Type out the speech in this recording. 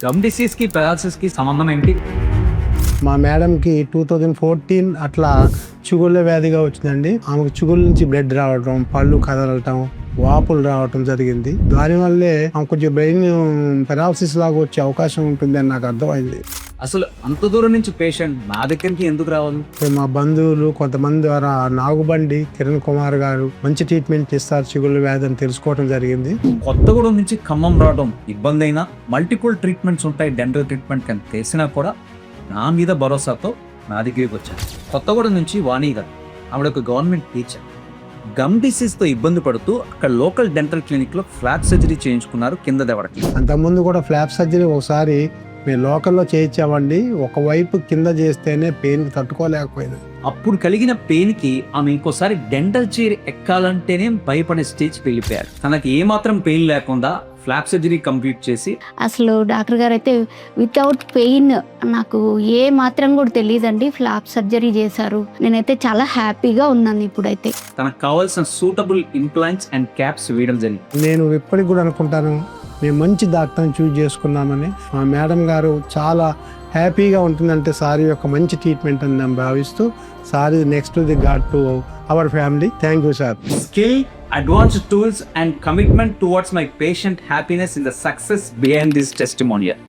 Gum disease కి paralysis కి సంబంధం ఏంటి? మా మేడంకి 2014 అట్లా చిగుళ్ళ వ్యాధిగా వచ్చిందండి. ఆమెకు చిగుళ్ళ నుంచి బ్లడ్ రావడం, పళ్ళు కదలటం, వాపులు రావటం జరిగింది. దానివల్లే ఆమె కొంచెం బ్రెయిన్ పెరాలసిస్ లాగా వచ్చే అవకాశం ఉంటుంది అని నాకు అర్థమైంది. అసలు అంత దూరం నుంచి పేషెంట్ నా దగ్గరికి ఎందుకు రావాలి? మా బంధువులు కొంతమంది ద్వారా నాగుబండి కిరణ్ కుమార్ గారు మంచి ట్రీట్మెంట్ ఇస్తారు చిగుళ్ళ వ్యాధి అని తెలుసుకోవడం జరిగింది. కొత్తగూడెం నుంచి ఖమ్మం రావడం ఇబ్బంది అయినా మల్టిపుల్ ట్రీట్మెంట్స్ ఉంటాయి డెంటల్ ట్రీట్మెంట్ అని తెలిసినా కూడా నా మీద భరోసాతో నా దగ్గరికి వచ్చాను. కొత్తగూడెం నుంచి వాణి గారు, ఆవిడ ఒక గవర్నమెంట్ టీచర్. గమ్ డిసీజ్తో ఇబ్బంది పడుతూ అక్కడ లోకల్ డెంటల్ క్లినిక్లో ఫ్లాప్ సర్జరీ చేయించుకున్నారు కింద దవడకి. అంతకుముందు కూడా ఫ్లాప్ సర్జరీ ఒకసారి మేము లోకల్లో చేయించామండి. ఒకవైపు కింద చేస్తేనే పెయిన్ తట్టుకోలేకపోయింది. అప్పుడు కలిగిన పెయిన్కి ఆమె ఇంకోసారి డెంటల్ చైర్ ఎక్కాలంటేనే భయపడే స్టేజ్కి వెళ్ళిపోయారు. తనకి ఏమాత్రం పెయిన్ లేకుండా ఫ్లాప్ సర్జరీ కంప్లీట్ చేసి అసలు డాక్టర్ గారు అయితే వితౌట్ పెయిన్ నాకు ఏ మాత్రం కూడా తెలియదండి ఫ్లాప్ సర్జరీ చేశారు. నేనైతే చాలా హ్యాపీగా ఉన్నాను ఇప్పుడైతే. తనకు కావాల్సిన సూటబుల్ ఇంప్లాంట్స్ అండ్ క్యాప్స్ వేయడం జరిగింది. నేను ఇప్పటికి కూడా అనుకుంటాను మేము మంచి డాక్టర్ని చూజ్ చేసుకున్నామని. మా మేడం గారు చాలా హ్యాపీగా ఉంటుందంటే సారీ యొక్క మంచి ట్రీట్మెంట్ అని నేను భావిస్తూ sorry next the God to our family. Thank you sir. Skill, advanced tools and commitment towards my patient happiness in the success behind this testimonial.